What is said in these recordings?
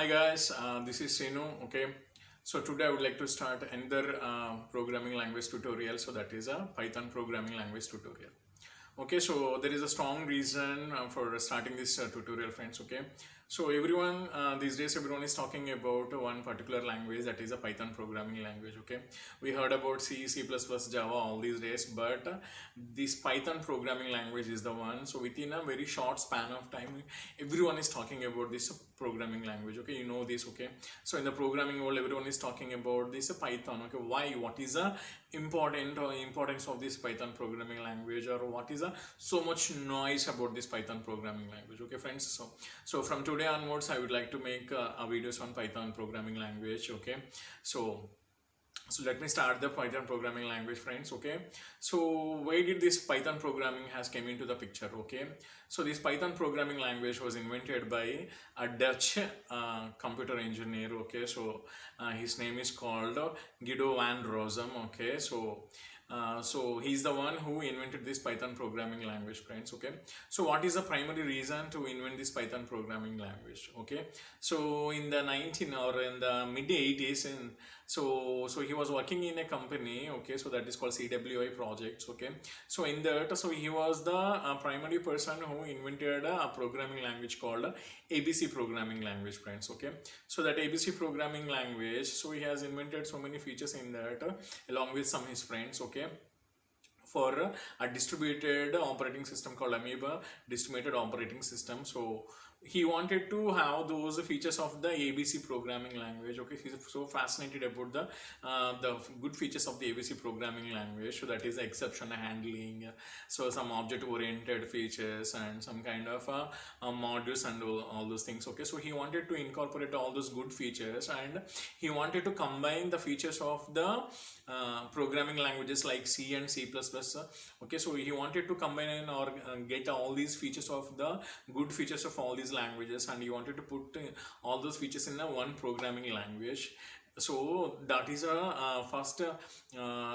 Hi guys, this is Senu. Okay, so today I would like to start another programming language tutorial. So that is a Python programming language tutorial. Okay, so there is a strong reason for starting this tutorial, friends. Okay, so everyone these days everyone is talking about one particular language, that is a Python programming language. Okay, we heard about C, C++, Java all these days, but this Python programming language is the one. So within a very short span of time, everyone is talking about this programming language. Okay, you know this. Okay, so in the programming world, everyone is talking about this Python. Okay, why? What is the importance of this Python programming language, or what is so much noise about this Python programming language? Okay, friends. So from today onwards, I would like to make a videos on Python programming language. Okay, so let me start the Python programming language, friends. Okay, so why did this Python programming has came into the picture? Okay, so this Python programming language was invented by a Dutch computer engineer. Okay, so his name is called Guido van Rossum. Okay, so he's the one who invented this Python programming language, friends. Okay, so what is the primary reason to invent this Python programming language? Okay, so in the 19 or in the mid 80s, in so he was working in a company. Okay, so that is called CWI projects. Okay, so in that, so he was the primary person who invented a programming language called ABC programming language, friends. Okay, so that ABC programming language, so he has invented so many features in that along with some his friends. Okay, for a distributed operating system called Amoeba distributed operating system. So he wanted to have those features of the ABC programming language. Okay, he's so fascinated about the good features of the ABC programming language. So that is exception handling, so some object oriented features and some kind of modules and all those things. Okay, so he wanted to incorporate all those good features, and he wanted to combine the features of the programming languages like C and C++. Okay, so he wanted to combine or get all these features of the good features of all these languages, and he wanted to put all those features in a one programming language. So that is a first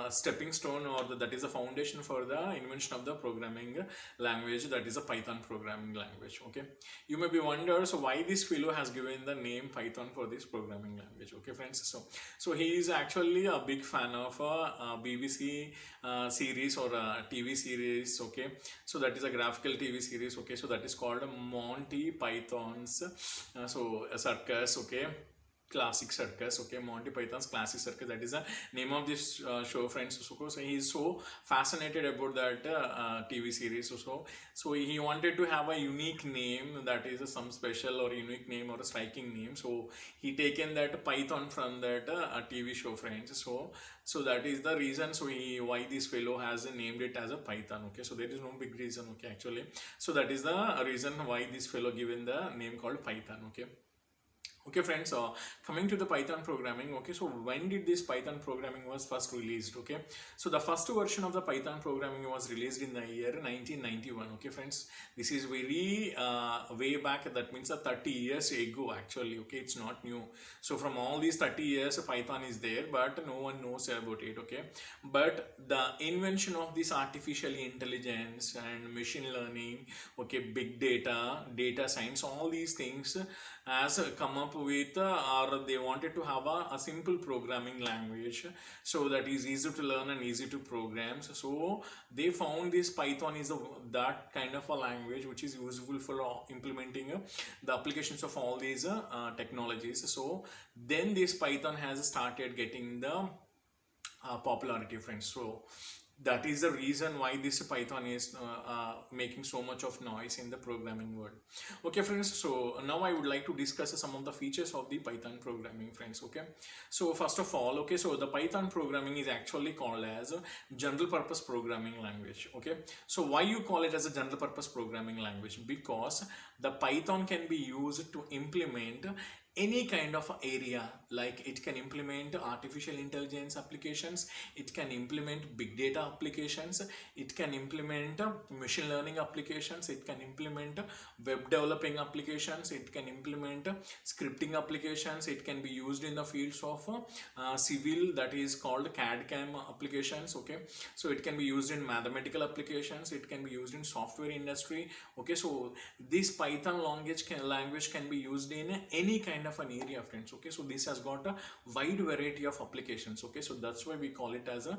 stepping stone, or that is a foundation for the invention of the programming language, that is a Python programming language. Okay, you may be wonder, so why this fellow has given the name Python for this programming language? Okay, friends, so he is actually a big fan of a BBC series or a TV series. Okay, so that is a graphical TV series. Okay, so that is called Monty Python's a circus. Okay, classic circus. Okay, Monty Python's classic circus, that is the name of this show, friends. So he is so fascinated about that TV series. So he wanted to have a unique name, that is some special or unique name or a striking name. So he taken that Python from that TV show, friends. So that is the reason. So he why this fellow has named it as a Python. Okay, so there is no big reason. Okay, actually, so that is the reason why this fellow given the name called Python. Okay. Okay, friends, coming to the Python programming. Okay, so when did this Python programming was first released? Okay, so the first version of the Python programming was released in the year 1991. Okay, friends, this is very way back, that means 30 years ago actually. Okay, it's not new. So from all these 30 years Python is there, but no one knows about it. Okay, but the invention of this artificial intelligence and machine learning, okay, big data science, all these things has come up with or they wanted to have a simple programming language, so that is easy to learn and easy to program. So they found this Python is that kind of a language which is useful for implementing the applications of all these technologies. So then this Python has started getting the popularity, friends. So that is the reason why this Python is making so much of noise in the programming world. Okay, friends, so now I would like to discuss some of the features of the Python programming, friends. Okay, so first of all, okay, so the Python programming is actually called as a general purpose programming language. Okay, so why you call it as a general purpose programming language? Because the Python can be used to implement any kind of area, like it can implement artificial intelligence applications, it can implement big data applications, it can implement machine learning applications, it can implement web developing applications, it can implement scripting applications, it can be used in the fields of civil, that is called CAD CAM applications. Okay, so it can be used in mathematical applications, it can be used in software industry. Okay, so this Python language can be used in any kind of an area, friends. Okay, so this has got a wide variety of applications. Okay, so that's why we call it as a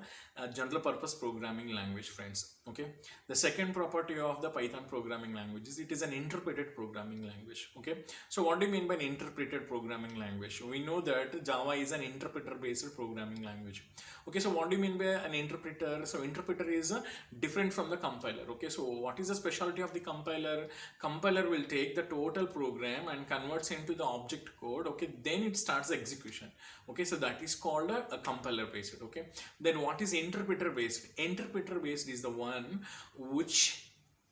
general purpose programming language, friends. Okay, the second property of the Python programming language is it is an interpreted programming language. Okay, so what do you mean by an interpreted programming language? We know that Java is an interpreter based programming language. Okay, so what do you mean by an interpreter? So interpreter is different from the compiler. Okay, so what is the specialty of the compiler? Compiler will take the total program and converts into the object code. Okay, then it starts the execution. Okay, so that is called a compiler based. Okay, then what is interpreter based? Interpreter based is the one which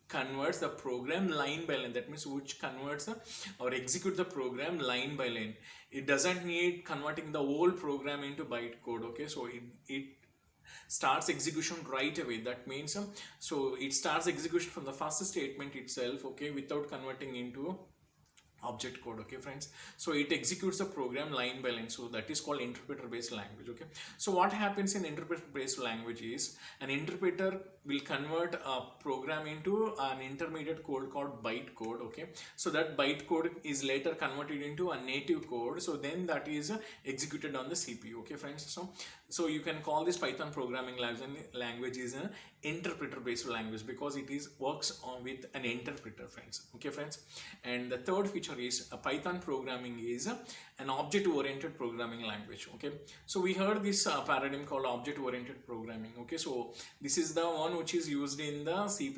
converts the program line by line. That means which converts or execute the program line by line. It doesn't need converting the whole program into bytecode. Okay, so it starts execution right away. That means so it starts execution from the first statement itself. Okay, without converting into object code. Okay, friends, so it executes the program line by line. So that is called interpreter based language. Okay, so what happens in interpreter based language is an interpreter will convert a program into an intermediate code called bytecode. Okay, so that bytecode is later converted into a native code, so then that is executed on the CPU. Okay, friends, so you can call this Python programming language is an interpreter based language because it is works on with an interpreter, friends. Okay, friends, and the third feature is a Python programming is an object oriented programming language. Okay, so we heard this paradigm called object oriented programming. Okay, so this is the one which is used in the C++,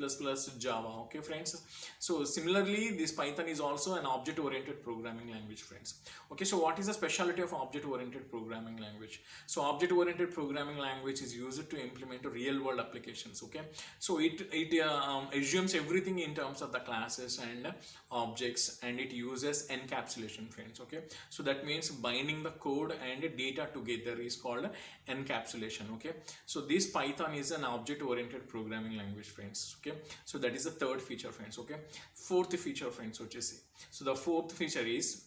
Java. Okay, friends, so similarly this Python is also an object oriented programming language, friends. Okay, so what is the specialty of object oriented programming language? So object oriented programming language is used to implement real world applications. Okay, so it assumes everything in terms of the classes and objects, and it uses encapsulation, friends. Okay, so that means binding the code and data together is called encapsulation. Okay, so this Python is an object oriented programming language, friends. Okay, so that is the third feature, friends. Okay, fourth feature, friends, which is so the fourth feature is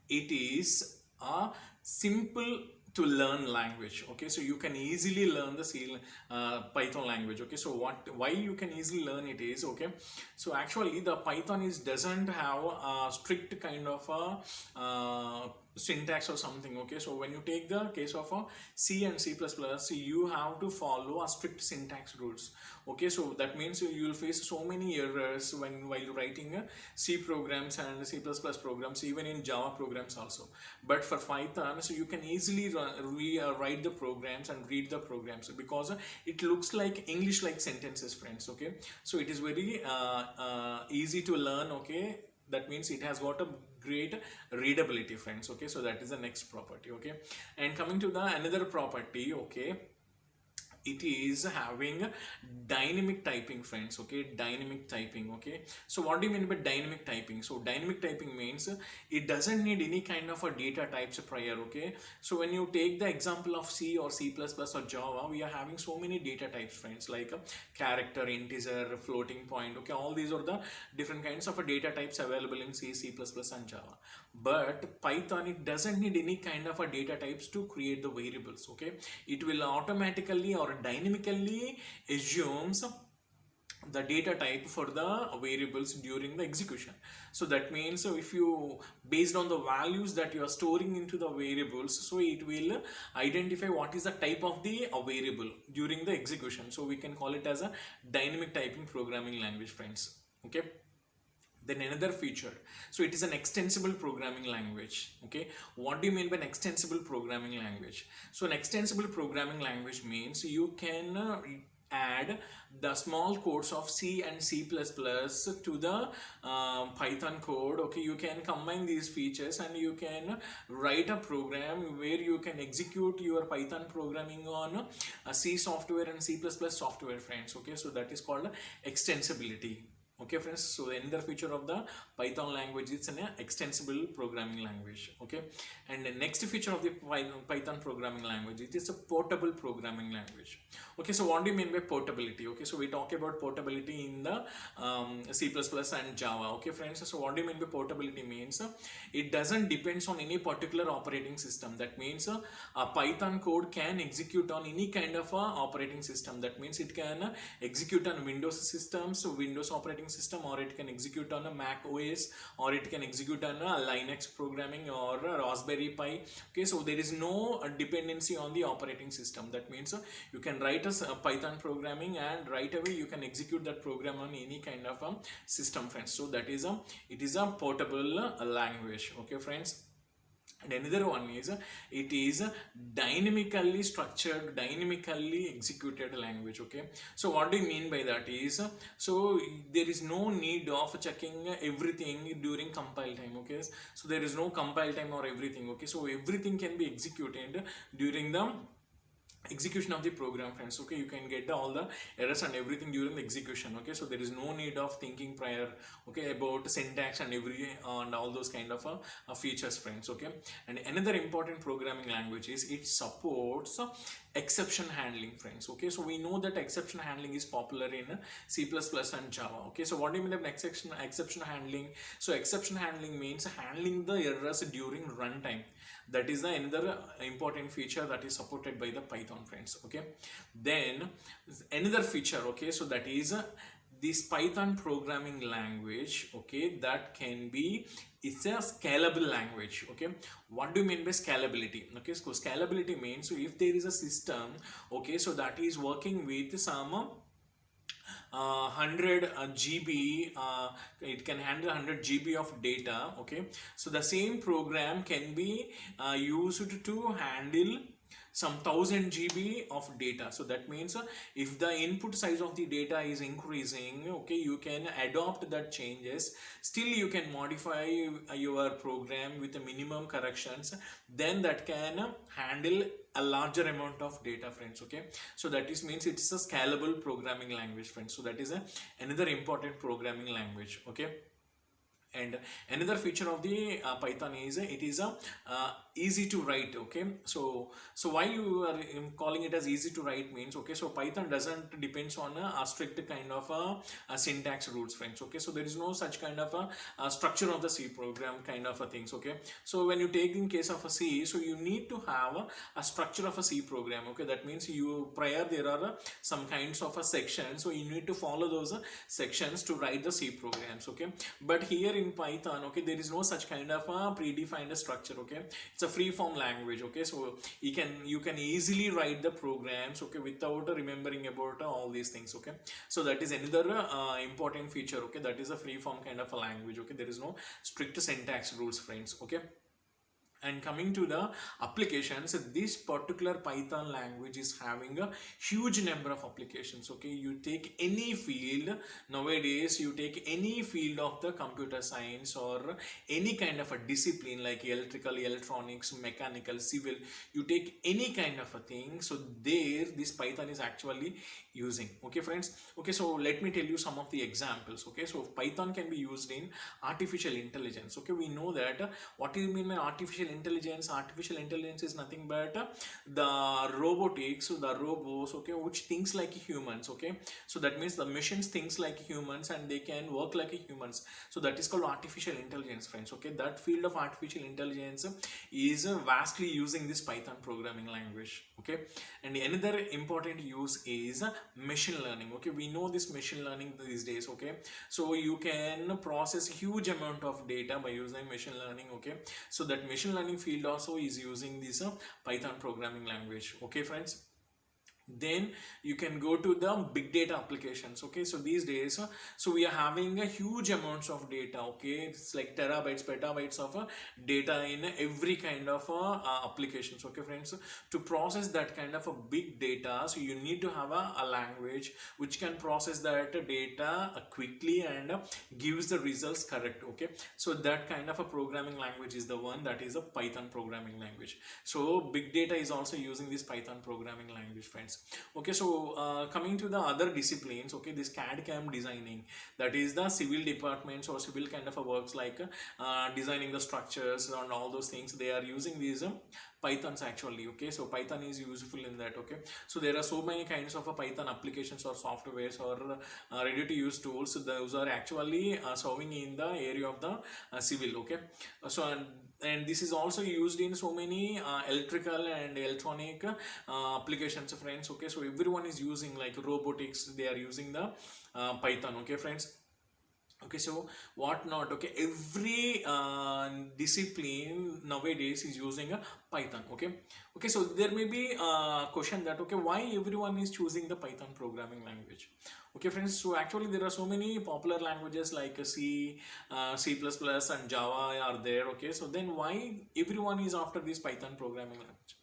it is a simple to learn language. Okay, so you can easily learn the Python language. Okay, so why you can easily learn it is, okay, so actually the Python doesn't have a strict kind of a syntax or something. Okay, so when you take the case of a C and C++, you have to follow a strict syntax rules. Okay, so that means you will face so many errors while writing C programs and C++ programs, even in Java programs also. But for Python, so you can easily write the programs and read the programs because it looks like English like sentences, friends. Okay, so it is very easy to learn. Okay, that means it has got a great readability, friends. Okay, so that is the next property. Okay, and coming to the another property, okay, it is having dynamic typing, friends. Okay, dynamic typing. Okay, so what do you mean by dynamic typing? So dynamic typing means it doesn't need any kind of a data types prior. Okay, so when you take the example of C or C++ or Java, we are having so many data types, friends, like a character, integer, floating point. Okay, all these are the different kinds of data types available in C, C++ and Java. But Python, it doesn't need any kind of a data types to create the variables. Okay, it will automatically or dynamically assumes the data type for the variables during the execution. So that means if you based on the values that you are storing into the variables, so it will identify what is the type of the variable during the execution. So we can call it as a dynamic typing programming language, friends. Okay, then another feature, so it is an extensible programming language. Okay, what do you mean by an extensible programming language? So an extensible programming language means you can add the small codes of C and C++ to the Python code. Okay, you can combine these features and you can write a program where you can execute your Python programming on C software and C++ software, friends. Okay, so that is called extensibility. Okay, friends, so another feature of the Python language is an extensible programming language. Okay, and the next feature of the Python programming language, it is a portable programming language. Okay, so what do you mean by portability? Okay, so we talk about portability in the C++ and Java. Okay, friends, so what do you mean by portability? Means it doesn't depends on any particular operating system. That means a Python code can execute on any kind of operating system. That means it can execute on Windows systems, Windows operating operating system, or it can execute on a Mac OS, or it can execute on a Linux programming or a Raspberry Pi. Okay, so there is no dependency on the operating system. That means you can write a Python programming and right away you can execute that program on any kind of system, friends. So that is it is a portable language. Okay, friends. And another one is it is dynamically structured, dynamically executed language. Okay, so what do you mean by that is, so there is no need of checking everything during compile time. Okay, so there is no compile time or everything. Okay, so everything can be executed during the execution of the program, friends. Okay, you can get all the errors and everything during the execution. Okay, so there is no need of thinking prior, okay, about syntax and every and all those kind of features, friends. Okay, and another important programming language is it supports exception handling, friends. Okay, so we know that exception handling is popular in C++ and Java. Okay, so what do you mean by exception handling? So exception handling means handling the errors during runtime. That is the another important feature that is supported by the Python, friends. Okay, then another feature, okay, so that is this Python programming language, okay, that can be, it's a scalable language. Okay, what do you mean by scalability? Okay, so scalability means, so if there is a system, okay, so that is working with some 100 GB, it can handle 100 GB of data. Okay, so the same program can be used to handle some 1000 GB of data. So that means if the input size of the data is increasing, okay, you can adopt that changes. Still you can modify your program with the minimum corrections, then that can handle a larger amount of data, friends. Okay, so that is means it's a scalable programming language, friends. So that is another important programming language. Okay, and another feature of the Python is it is easy to write. Okay, so why you are calling it as easy to write means, okay, so Python doesn't depends on a strict kind of a syntax rules, friends. Okay, so there is no such kind of a structure of the C program kind of a things. Okay, so when you take in case of a C, so you need to have a structure of a C program. Okay, that means you prior there are some kinds of a section, so you need to follow those sections to write the C programs. Okay, but here in Python, okay, there is no such kind of a predefined structure. Okay, it's a free form language. Okay, so you can easily write the programs, okay, without remembering about all these things. Okay, so that is another important feature. Okay, that is a free form kind of a language. Okay, there is no strict syntax rules, friends. Okay, and coming to the applications, this particular Python language is having a huge number of applications. Okay, you take any field nowadays, you take any field of the computer science or any kind of a discipline like electrical, electronics, mechanical, civil, you take any kind of a thing, so there this Python is actually using. Okay, friends. Okay, so let me tell you some of the examples. Okay, so Python can be used in artificial intelligence. Okay, we know that what do you mean by artificial intelligence? Artificial intelligence is nothing but the robotics, the robots, okay, which thinks like humans. Okay, so that means the machines thinks like humans and they can work like humans. So that is called artificial intelligence, friends. Okay, that field of artificial intelligence is vastly using this Python programming language. Okay, and another important use is machine learning. Okay, we know this machine learning these days. Okay, so you can process huge amount of data by using machine learning. Okay, so that machine learning field also is using this Python programming language. Okay, friends. Then you can go to the big data applications. Okay, so these days so we are having a huge amounts of data. Okay, it's like terabytes, petabytes of data in every kind of applications. Okay, friends, to process that kind of a big data, so you need to have a language which can process that data quickly and gives the results correct. Okay, so that kind of a programming language is the one that is a Python programming language. So big data is also using this Python programming language, friends. Okay, so coming to the other disciplines, okay, this CAD CAM designing, that is the civil departments or civil kind of a works like designing the structures and all those things, they are using these Pythons actually. Okay, so Python is useful in that. Okay, so there are so many kinds of Python applications or softwares or ready to use tools. Those are actually serving in the area of the civil. Okay, so and this is also used in so many electrical and electronic applications, friends. Okay, so everyone is using like robotics, they are using the Python. Okay, friends. Okay, so what not? Okay, every discipline nowadays is using a Python. Okay, okay, so there may be a question that, okay, why everyone is choosing the Python programming language? Okay, friends, so actually there are so many popular languages like C, C++ and Java are there. Okay, so then why everyone is after this Python programming language?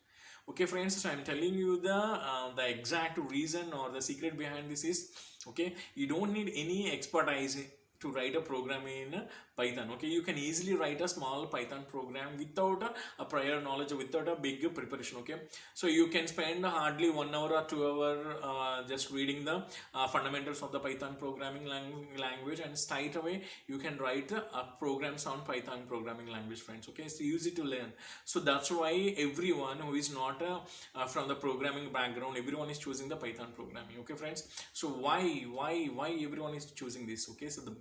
Okay, friends, so I'm telling you the exact reason or the secret behind this is, okay, you don't need any expertise to write a program in Python. Okay, you can easily write a small Python program without a prior knowledge, without a big preparation. Okay, so you can spend hardly 1 hour or 2 hour just reading the fundamentals of the Python programming language, and straight away you can write programs on Python programming language, friends. Okay, it's easy to learn. So that's why everyone who is not from the programming background, everyone is choosing the Python programming. Okay, friends, so why everyone is choosing this? Okay, so the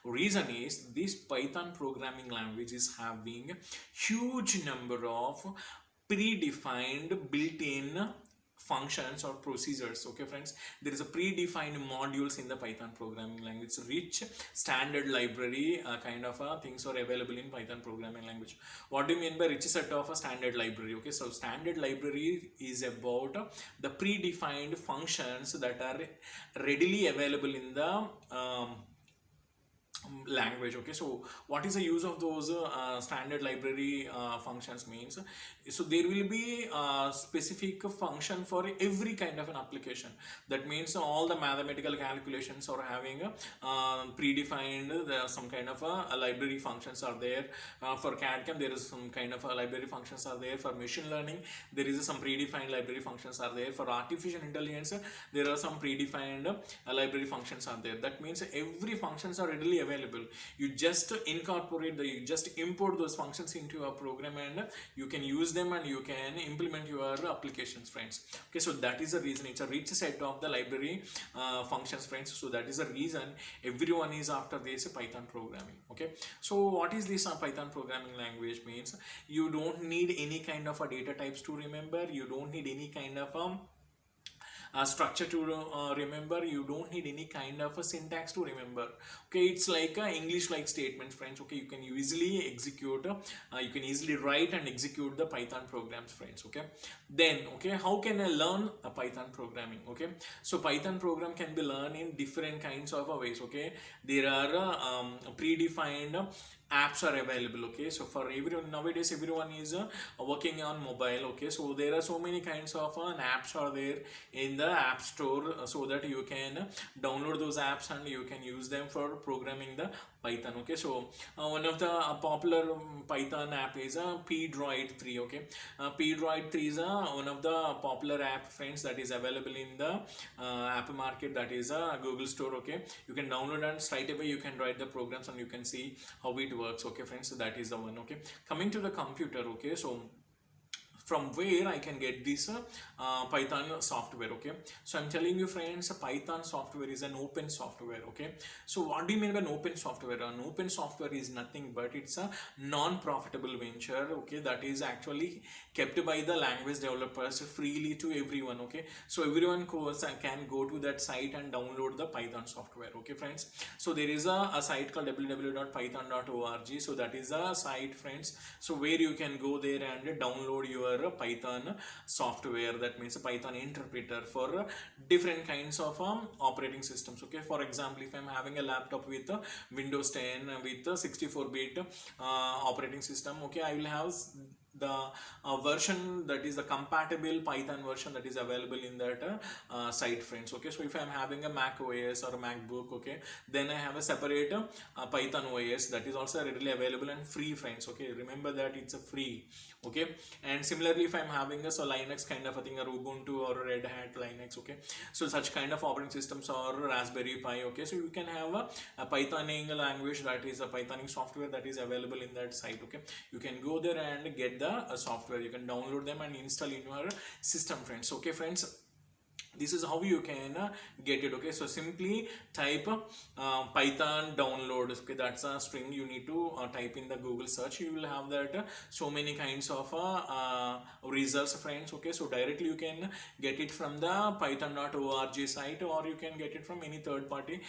reason is this Python programming language is having huge number of predefined built-in functions or procedures. Okay, friends, there is a predefined modules in the Python programming language. Rich standard library kind of things are available in Python programming language. What do you mean by rich set of a standard library? Okay, so standard library is about the predefined functions that are readily available in the language. Okay, so what is the use of those standard library functions means, so there will be a specific function for every kind of an application. That means all the mathematical calculations are having a predefined some kind of a library functions are there. For CAD/CAM there is some kind of a library functions are there. For machine learning there is some predefined library functions are there. For artificial intelligence there are some predefined library functions are there. That means every functions are readily available. You just incorporate you just import those functions into your program, and you can use them and you can implement your applications, friends. Okay, so that is the reason it's a rich set of the library functions, friends. So that is the reason everyone is after this Python programming. Okay, so what is this Python programming language means? You don't need any kind of a data types to remember. You don't need any kind of structure to remember. You don't need any kind of a syntax to remember. Okay, it's like a English like statement, friends. Okay, you can easily execute you can easily write and execute the Python programs, friends. Okay, then, okay, how can I learn a Python programming? Okay, so Python program can be learned in different kinds of ways. Okay, there are predefined apps are available. Okay, so for everyone nowadays, everyone is working on mobile. Okay, so there are so many kinds of apps are there in the app store, so that you can download those apps and you can use them for programming the Python. Okay, so one of the popular Python app is pdroid 3. Okay, pdroid 3 is one of the popular app, friends, that is available in the app market, that is a Google store. Okay, you can download and straight away you can write the programs and you can see how it works. Okay, friends, so that is the one. Okay, coming to the computer. Okay, so from where I can get this Python software. Okay, so I'm telling you, friends, Python software is an open software. Okay, so what do you mean by an open software? An open software is nothing but it's a non-profitable venture. Okay, that is actually kept by the language developers freely to everyone. Okay, so everyone can go to that site and download the Python software. Okay, friends, so there is a site called www.python.org. so that is a site, friends, so where you can go there and download your Python software. That means a Python interpreter for different kinds of operating systems. Okay, for example, if I'm having a laptop with Windows 10 with 64-bit operating system, okay, I will have the version that is the compatible Python version that is available in that site, friends. Okay, so if I'm having a Mac OS or a MacBook, okay, then I have a separate Python OS that is also readily available and free, friends. Okay, remember that it's a free. Okay, and similarly, if I'm having a Linux kind of a thing, or Ubuntu or Red Hat Linux, okay, so such kind of operating systems or Raspberry Pi, okay, so you can have a Pythoning language, that is a Pythoning software that is available in that site. Okay, you can go there and get the software. You can download them and install in your system, friends. Okay, friends, This is how you can get it. Okay, so simply type python download. Okay, that's a string you need to type in the Google search. You will have that so many kinds of results, friends. Okay, so directly you can get it from the python.org site, or you can get it from any third party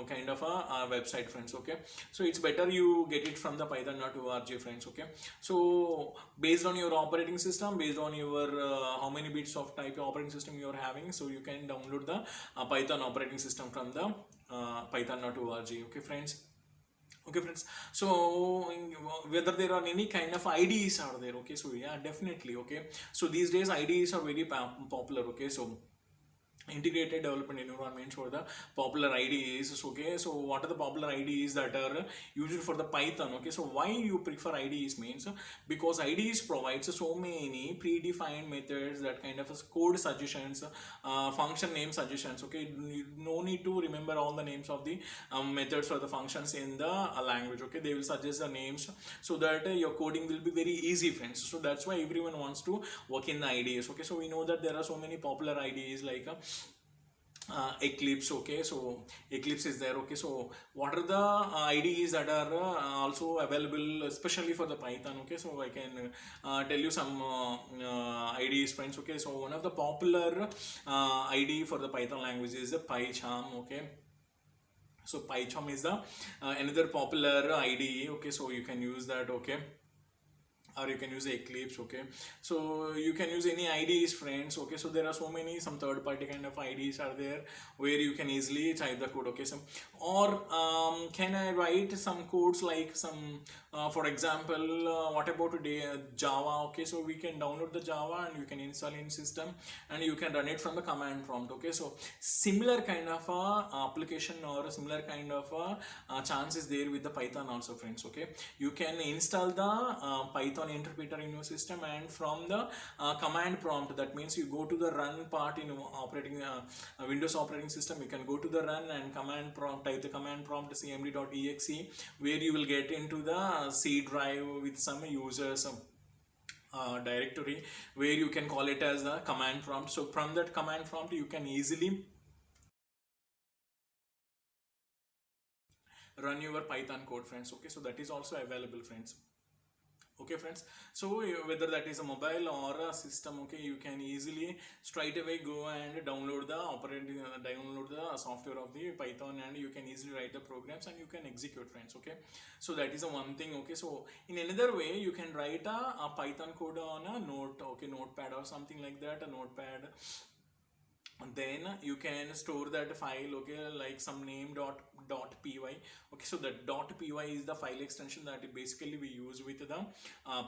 kind of a website, friends. Okay, so it's better you get it from the python.org, friends. Okay, so based on your operating system, based on your how many bits of type of operating system you are having, so you can download the python operating system from the python.org. Okay, friends. Okay, friends. So whether there are any kind of IDEs are there. Okay, so yeah, definitely. Okay, so these days IDEs are very popular. Okay, so integrated development environments or the popular IDEs. So, okay, so what are the popular IDEs that are used for the Python? Okay, so why you prefer IDEs means because IDEs provides so many predefined methods, that kind of code suggestions, function name suggestions. Okay, no need to remember all the names of the methods or the functions in the language. Okay, they will suggest the names so that your coding will be very easy, friends. So that's why everyone wants to work in the IDEs. Okay, so we know that there are so many popular IDEs like Eclipse. Okay, so Eclipse is there. Okay, so what are the IDEs that are also available especially for the Python? Okay, so I can tell you some IDEs, friends. Okay, so one of the popular IDE for the Python language is the PyCharm. Okay, so PyCharm is the another popular IDE. Okay, so you can use that. Okay, or you can use Eclipse. Okay, so you can use any IDEs, friends. Okay, so there are so many, some third party kind of IDEs are there where you can easily type the code. Okay, so or can I write some codes like some for example what about today Java? Okay, so we can download the Java and you can install in system and you can run it from the command prompt. Okay, so similar kind of application or a similar kind of chance is there with the Python also, friends. Okay, you can install the Python interpreter in your system, and from the command prompt, that means you go to the run part in operating Windows operating system, you can go to the run and command prompt, type the command prompt cmd.exe, where you will get into the C drive with some users directory where you can call it as the command prompt. So from that command prompt you can easily run your Python code, friends. Okay, so that is also available, friends. Okay, friends, so whether that is a mobile or a system, okay, you can easily straight away go and download the operating download the software of the Python, and you can easily write the programs and you can execute, friends. Okay, so that is a one thing. Okay, so in another way you can write a Python code on a note, okay, notepad or something like that, a notepad. And then you can store that file, okay, like some name .py. Okay, so that .py is the file extension that basically we use with the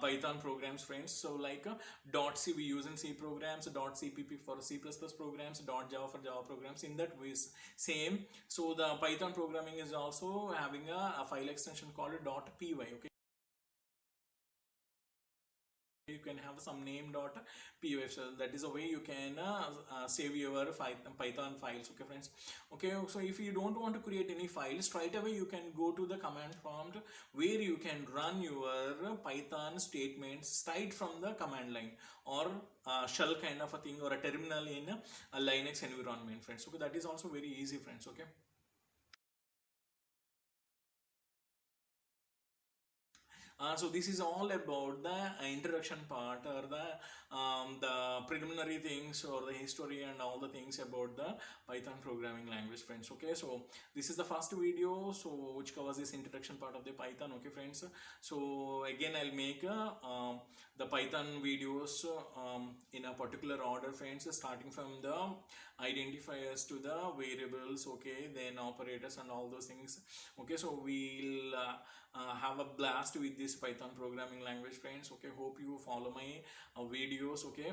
Python programs, friends. So like .c we use in C programs, .cpp for C++ programs, .java for Java programs, in that way same. So the Python programming is also having a file extension called .py. Okay, you can have some name.py. So that is a way you can save your Python files. Okay, friends. Okay, so if you don't want to create any files, straight away you can go to the command prompt where you can run your Python statements straight from the command line, or shell kind of a thing, or a terminal in a Linux environment, friends. Okay, that is also very easy, friends. Okay, so this is all about the introduction part, or the preliminary things, or the history and all the things about the Python programming language, friends. Okay, so this is the first video so which covers this introduction part of the Python. Okay, friends, so again I'll make the Python videos in a particular order, friends, starting from the identifiers to the variables, okay, then operators and all those things. Okay, so we'll have a blast with this Python programming language, friends. Okay, hope you follow my videos. Okay,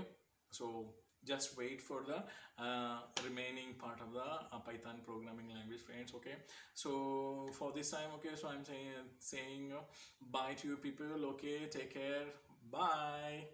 so just wait for the remaining part of the Python programming language, friends. Okay, so for this time, okay, so I'm saying bye to you people. Okay, take care, bye.